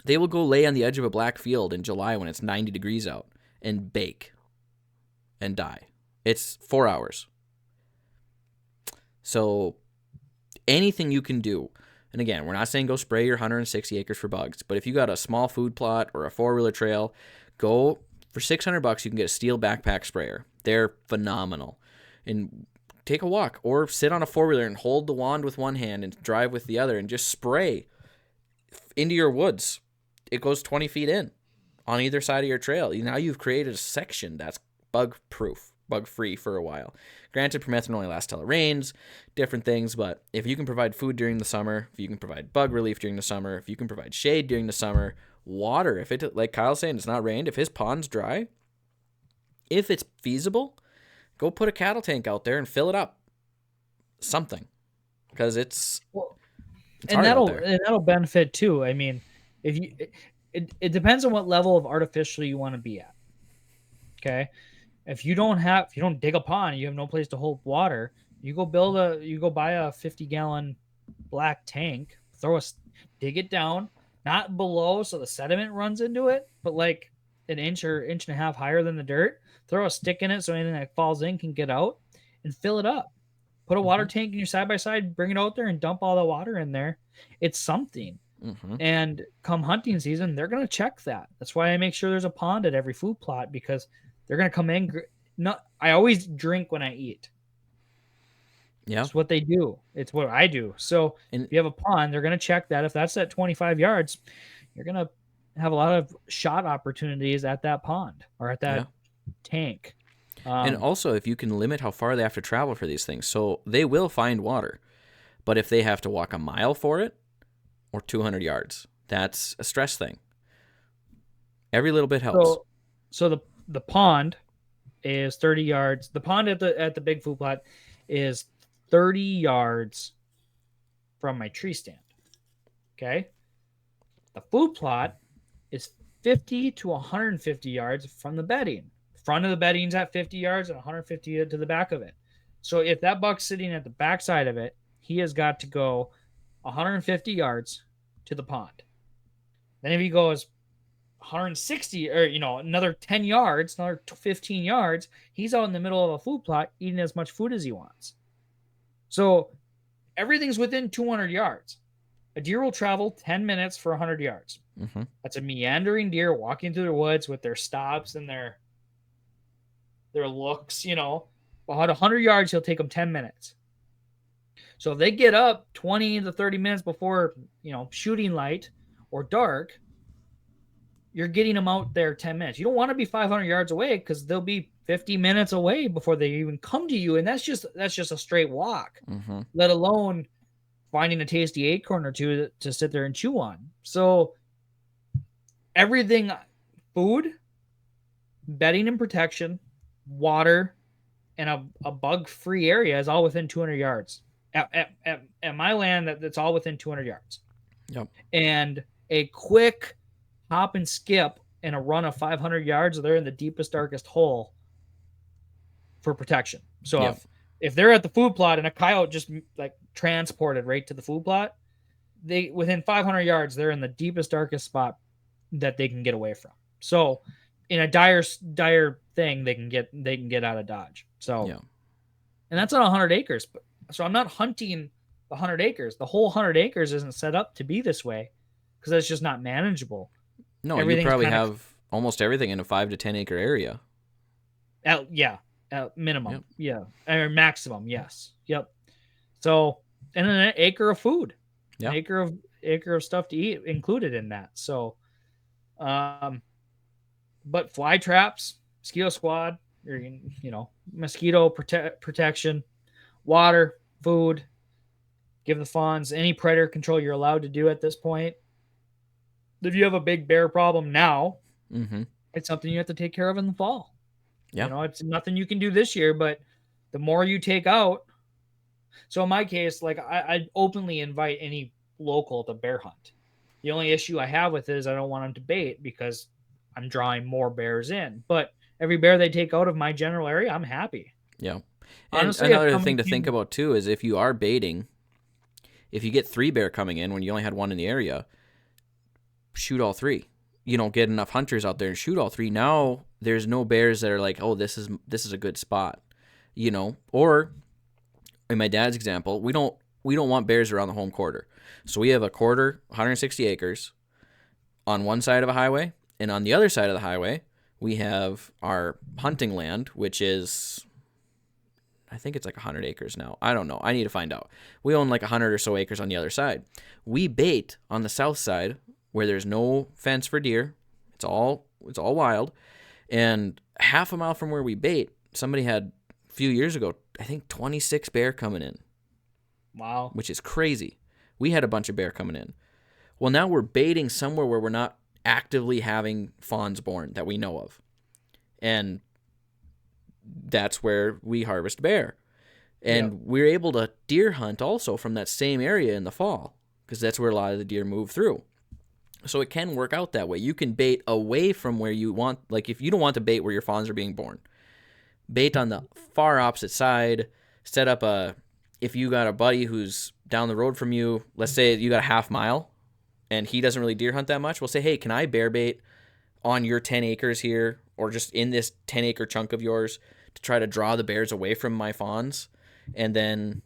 Speaker 1: they will go lay on the edge of a black field in July when it's 90 degrees out and bake and die. It's 4 hours. So anything you can do, and again, we're not saying go spray your 160 acres for bugs, but if you got a small food plot or a 4-wheeler trail, go for $600, you can get a steel backpack sprayer. They're phenomenal. And take a walk or sit on a 4-wheeler and hold the wand with one hand and drive with the other and just spray into your woods. It goes 20 feet in on either side of your trail. Now you've created a section that's bug-proof, bug-free for a while. Granted, permethrin only lasts till it rains, different things, but if you can provide food during the summer, if you can provide bug relief during the summer, if you can provide shade during the summer, water, if it, like Kyle's saying, it's not rained, if his pond's dry, if it's feasible, go put a cattle tank out there and fill it up something, because it's
Speaker 2: and
Speaker 1: hard out there.
Speaker 2: that'll benefit too. I mean, if you it depends on what level of artificial you want to be at. Okay, if you don't dig a pond, you have no place to hold water. You go buy a 50-gallon black tank, dig it down, not below so the sediment runs into it, but like an inch or inch and a half higher than the dirt. Throw a stick in it so anything that falls in can get out, and fill it up. Put a water tank in your side by side, bring it out there, and dump all the water in there. It's something. And come hunting season, they're going to check that. That's why I make sure there's a pond at every food plot, because they're going to come in. I always drink when I eat.
Speaker 1: Yeah.
Speaker 2: It's what they do. It's what I do. So if you have a pond, they're going to check that. If that's at 25 yards, you're going to have a lot of shot opportunities at that pond or at that tank.
Speaker 1: And also, if you can limit how far they have to travel for these things. So they will find water. But if they have to walk a mile for it or 200 yards, that's a stress thing. Every little bit helps.
Speaker 2: So the pond is 30 yards. The pond at the big food plot is 30 yards from my tree stand. Okay. The food plot is 50 to 150 yards from the bedding. Front of the bedding's at 50 yards and 150 to the back of it. So if that buck's sitting at the back side of it, he has got to go 150 yards to the pond. Then if he goes 160 or another 10 yards, another 15 yards, he's out in the middle of a food plot eating as much food as he wants. So everything's within 200 yards. A deer will travel 10 minutes for 100 yards. That's a meandering deer walking through the woods with their stops and their looks, about 100 yards, he'll take them 10 minutes. So if they get up 20 to 30 minutes before, shooting light or dark, you're getting them out there 10 minutes. You don't want to be 500 yards away, because they'll be 50 minutes away before they even come to you. And that's just a straight walk, let alone finding a tasty acorn or two to sit there and chew on. So everything, food, bedding and protection, water, and a bug-free area is all within 200 yards. At my land, that's all within 200 yards.
Speaker 1: Yep. And
Speaker 2: a quick hop and skip and a run of 500 yards, they're in the deepest, darkest hole for protection. So if they're at the food plot and a coyote just like transported right to the food plot, within 500 yards, they're in the deepest, darkest spot that they can get away from. So in a dire thing, they can get out of Dodge. So, and that's on 100 acres. So I'm not hunting the 100 acres. The whole 100 acres isn't set up to be this way, because that's just not manageable.
Speaker 1: No, you probably have almost everything in a 5 to 10 acre area.
Speaker 2: At minimum. Or maximum. Yes. Yep. So, and an acre of food, an acre of stuff to eat included in that. So, but fly traps, mosquito squad, or, mosquito protection, water, food, give the fawns any predator control you're allowed to do at this point. If you have a big bear problem now, it's something you have to take care of in the fall. Yeah. It's nothing you can do this year, but the more you take out. So in my case, like I openly invite any local to bear hunt. The only issue I have with it is I don't want them to bait, because I'm drawing more bears in. But every bear they take out of my general area, I'm happy.
Speaker 1: Yeah. And honestly, another thing to think about too is if you are baiting, if you get 3 bear coming in when you only had 1 in the area, shoot all 3. Get enough hunters out there and shoot all 3. Now there's no bears that are like, oh, this is a good spot, Or in my dad's example, we don't want bears around the home quarter, so we have a quarter, 160 acres, on one side of a highway, and on the other side of the highway we have our hunting land, which is, I think it's like 100 acres now. I don't know. I need to find out. We own like 100 or so acres on the other side. We bait on the south side where there's no fence for deer. It's all wild. And half a mile from where we bait, somebody had a few years ago, I think 26 bear coming in.
Speaker 2: Wow.
Speaker 1: Which is crazy. We had a bunch of bear coming in. Well, now we're baiting somewhere where we're not actively having fawns born that we know of. And that's where we harvest bear. And we're able to deer hunt also from that same area in the fall because that's where a lot of the deer move through. So it can work out that way. You can bait away from where you want, like if you don't want to bait where your fawns are being born, bait on the far opposite side, set up if you got a buddy who's down the road from you, let's say you got a half mile and he doesn't really deer hunt that much, we'll say, hey, can I bear bait on your 10 acres here or just in this 10-acre chunk of yours to try to draw the bears away from my fawns? And then,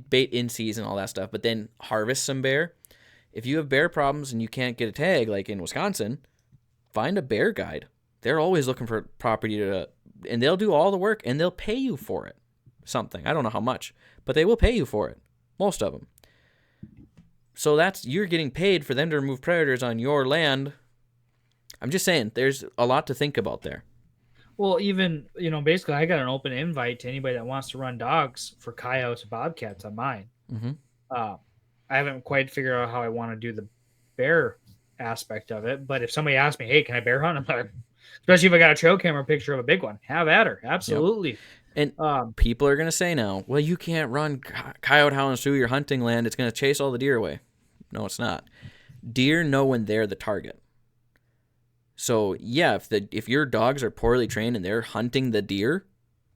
Speaker 1: bait in season, all that stuff, but then harvest some bear. If you have bear problems and you can't get a tag, like in Wisconsin, find a bear guide. They're always looking for property and they'll do all the work and they'll pay you for it. Something. I don't know how much, but they will pay you for it. Most of them. So you're getting paid for them to remove predators on your land. I'm just saying, there's a lot to think about there.
Speaker 2: Well, even, basically I got an open invite to anybody that wants to run dogs for coyotes and bobcats on mine.
Speaker 1: Mm-hmm.
Speaker 2: I haven't quite figured out how I want to do the bear aspect of it, but if somebody asks me, hey, can I bear hunt? I'm like, especially if I got a trail camera picture of a big one, have at her. Absolutely.
Speaker 1: Yep. And people are going to say now, well, you can't run coyote hounds through your hunting land. It's going to chase all the deer away. No, it's not. Deer know when they're the target. So, yeah, if your dogs are poorly trained and they're hunting the deer,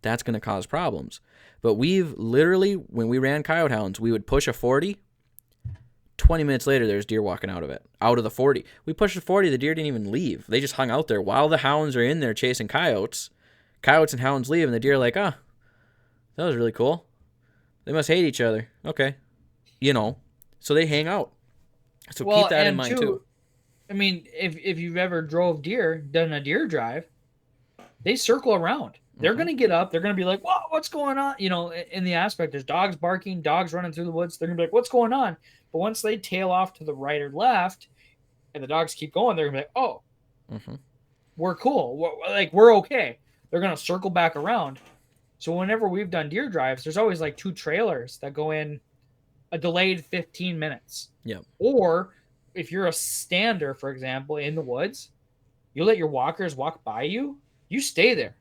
Speaker 1: that's going to cause problems. But we've literally, when we ran coyote hounds, we would push a 40. 20 minutes later, there's deer walking out of the 40. We pushed the 40, the deer didn't even leave. They just hung out there while the hounds are in there chasing coyotes. Coyotes and hounds leave, and the deer are like, that was really cool. They must hate each other. Okay. So they hang out. So keep that in mind, too.
Speaker 2: If you've ever done a deer drive, they circle around. They're going to get up. They're going to be like, whoa, what's going on? In the aspect, there's dogs barking, dogs running through the woods. They're going to be like, what's going on? But once they tail off to the right or left and the dogs keep going, they're going to be like, oh, we're cool. We're okay. They're going to circle back around. So whenever we've done deer drives, there's always like 2 trailers that go in a delayed 15 minutes.
Speaker 1: Yeah.
Speaker 2: Or if you're a stander, for example, in the woods, you let your walkers walk by you, you stay there.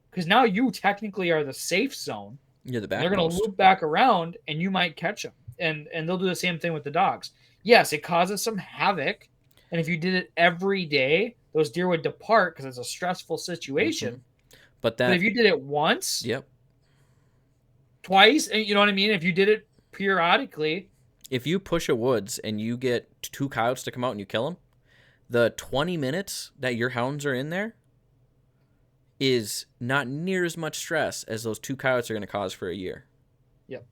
Speaker 2: Because now you technically are the safe zone.
Speaker 1: You're the back.
Speaker 2: They're going to loop back around and you might catch them. And they'll do the same thing with the dogs. Yes, it causes some havoc. And if you did it every day, those deer would depart because it's a stressful situation. But if you did it once, twice, and you know what I mean? If you did it periodically.
Speaker 1: If you push a woods and you get 2 coyotes to come out and you kill them, the 20 minutes that your hounds are in there is not near as much stress as those 2 coyotes are going to cause for a year.
Speaker 2: Yep.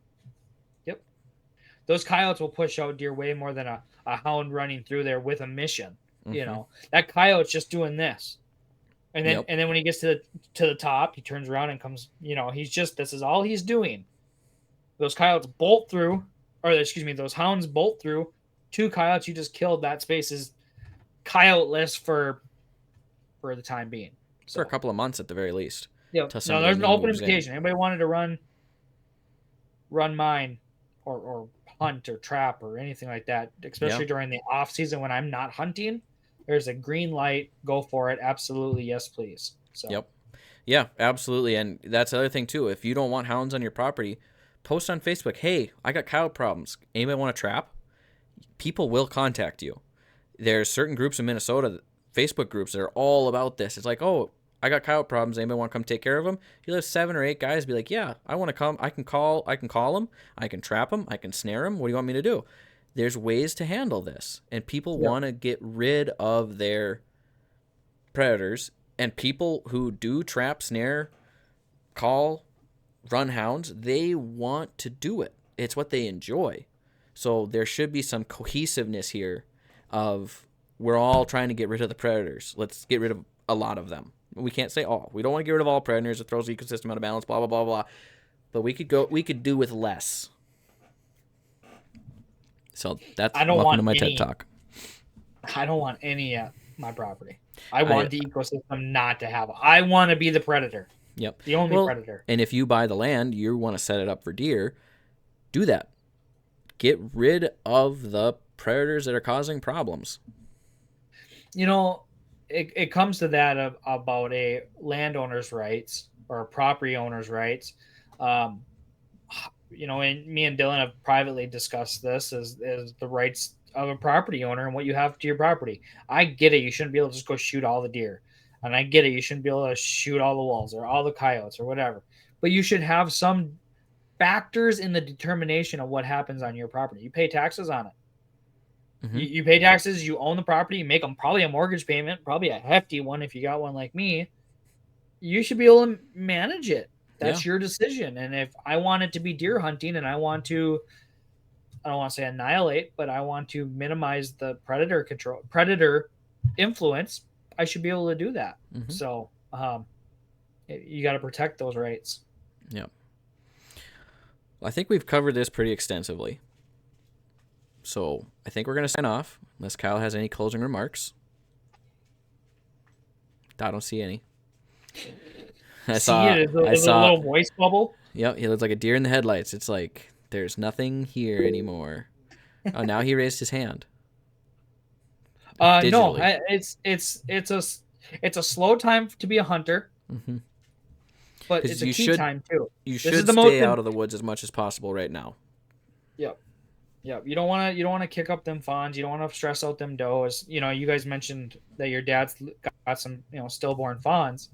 Speaker 2: Those coyotes will push out deer way more than a hound running through there with a mission. That coyote's just doing this. And then when he gets to the top, he turns around and comes, this is all he's doing. Those coyotes bolt through, those hounds bolt through. 2 coyotes you just killed. That space is coyoteless for the time being.
Speaker 1: For a couple of months at the very least.
Speaker 2: Yeah. No, there's an open invitation. Anybody wanted to run mine or hunt or trap or anything like that, especially during the off season when I'm not hunting, there's a green light. Go for it. Absolutely. Yes, please. So.
Speaker 1: Yep. Yeah, absolutely. And that's the other thing too. If you don't want hounds on your property, post on Facebook, hey, I got coyote problems. Anybody want to trap? People will contact you. There's certain groups in Minnesota, Facebook groups, that are all about this. It's like, oh, I got coyote problems. Anybody want to come take care of them? You'll have 7 or 8 guys be like, yeah, I want to come. I can call them. I can trap them. I can snare them. What do you want me to do? There's ways to handle this. And people want to get rid of their predators. And people who do trap, snare, call, run hounds, they want to do it. It's what they enjoy. So there should be some cohesiveness here of we're all trying to get rid of the predators. Let's get rid of a lot of them. We can't say all. We don't want to get rid of all predators. It throws the ecosystem out of balance, blah, blah, blah, blah. But we could do with less. So that's welcome to my TED Talk.
Speaker 2: I don't want any at my property. I want the ecosystem not to have. I want to be the predator.
Speaker 1: Yep.
Speaker 2: The only predator.
Speaker 1: And if you buy the land, you want to set it up for deer, do that. Get rid of the predators that are causing problems.
Speaker 2: It comes to that about a landowner's rights or a property owner's rights. How and me and Dylan have privately discussed this is the rights of a property owner and what you have to your property. I get it. You shouldn't be able to just go shoot all the deer. And I get it. You shouldn't be able to shoot all the wolves or all the coyotes or whatever. But you should have some factors in the determination of what happens on your property. You pay taxes on it. Mm-hmm. You pay taxes. You own the property. You make them probably a mortgage payment, probably a hefty one if you got one like me. You should be able to manage it. That's your decision. And if I want it to be deer hunting and I don't want to say annihilate, but I want to minimize the predator influence, I should be able to do that. Mm-hmm. So you got to protect those rights.
Speaker 1: Yeah. Well, I think we've covered this pretty extensively. So I think we're going to sign off unless Kyle has any closing remarks. I don't see any. I saw a
Speaker 2: little voice bubble.
Speaker 1: Yep, he looks like a deer in the headlights. It's like there's nothing here anymore. Oh, now he raised his hand.
Speaker 2: No, it's a slow time to be a hunter. Mm-hmm. But it's a key time too.
Speaker 1: You should stay out of the woods as much as possible right now.
Speaker 2: Yep. Yep. You don't want to kick up them fawns. You don't want to stress out them does. You guys mentioned that your dad's got some stillborn fawns.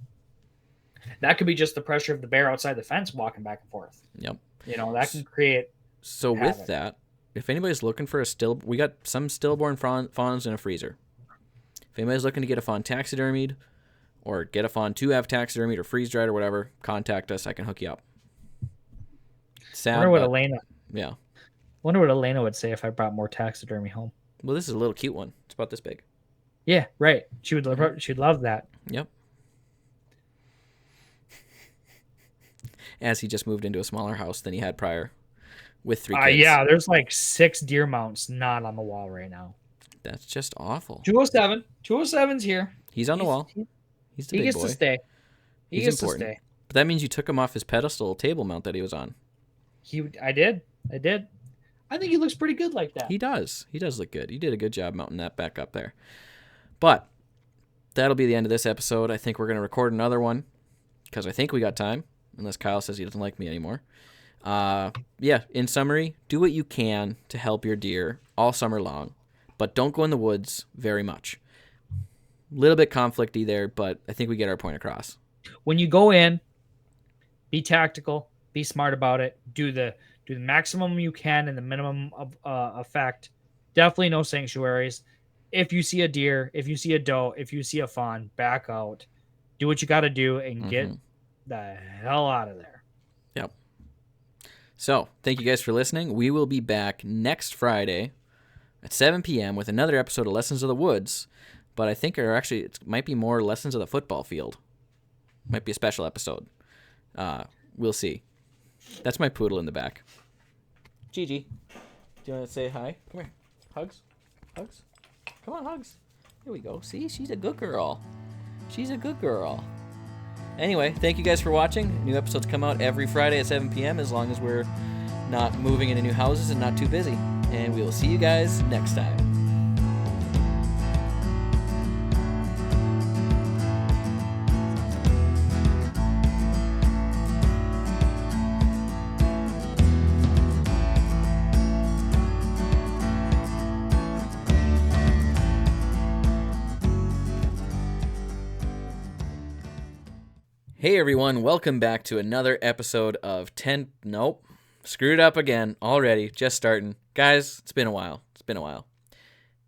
Speaker 2: That could be just the pressure of the bear outside the fence walking back and forth.
Speaker 1: Yep.
Speaker 2: That can create.
Speaker 1: So havoc. With that, if anybody's looking for we got some stillborn fawns in a freezer. If anybody's looking to get a fawn taxidermied or get a fawn to have taxidermied or freeze dried or whatever, contact us. I can hook you up. Sad.
Speaker 2: Wonder what Elena.
Speaker 1: Yeah.
Speaker 2: Wonder what Elena would say if I brought more taxidermy home.
Speaker 1: Well, this is a little cute one. It's about this big.
Speaker 2: Yeah, right. She'd love that.
Speaker 1: Yep. As he just moved into a smaller house than he had prior with 3 kids.
Speaker 2: Yeah, there's like 6 deer mounts not on the wall right now.
Speaker 1: That's just awful.
Speaker 2: 207. 207's here.
Speaker 1: He's on the wall. He's the big boy. He gets to stay.
Speaker 2: He gets to stay.
Speaker 1: But that means you took him off his pedestal table mount that he was on.
Speaker 2: I did. I think he looks pretty good like that.
Speaker 1: He does. He does look good. He did a good job mounting that back up there. But that'll be the end of this episode. I think we're going to record another one because I think we got time. Unless Kyle says he doesn't like me anymore. In summary, do what you can to help your deer all summer long, but don't go in the woods very much. A little bit conflicty there, but I think we get our point across.
Speaker 2: When you go in, be tactical, be smart about it, do the maximum you can and the minimum of effect. Definitely no sanctuaries. If you see a deer, if you see a doe, if you see a fawn, back out. Do what you got to do and get the hell out of there.
Speaker 1: Yep. So, thank you guys for listening. We will be back next Friday at 7 p.m. with another episode of Lessons of the Woods, but I think it might be more Lessons of the Football Field. Might be a special episode. We'll see. That's my poodle in the back. Gigi, do you want to say hi? Come here. Hugs? Hugs? Come on, hugs. Here we go. See, she's a good girl. She's a good girl. Anyway, thank you guys for watching. New episodes come out every Friday at 7 p.m. as long as we're not moving into new houses and not too busy. And we will see you guys next time. Hey everyone, welcome back to another episode of Nope, screwed up again already, just starting. Guys, it's been a while.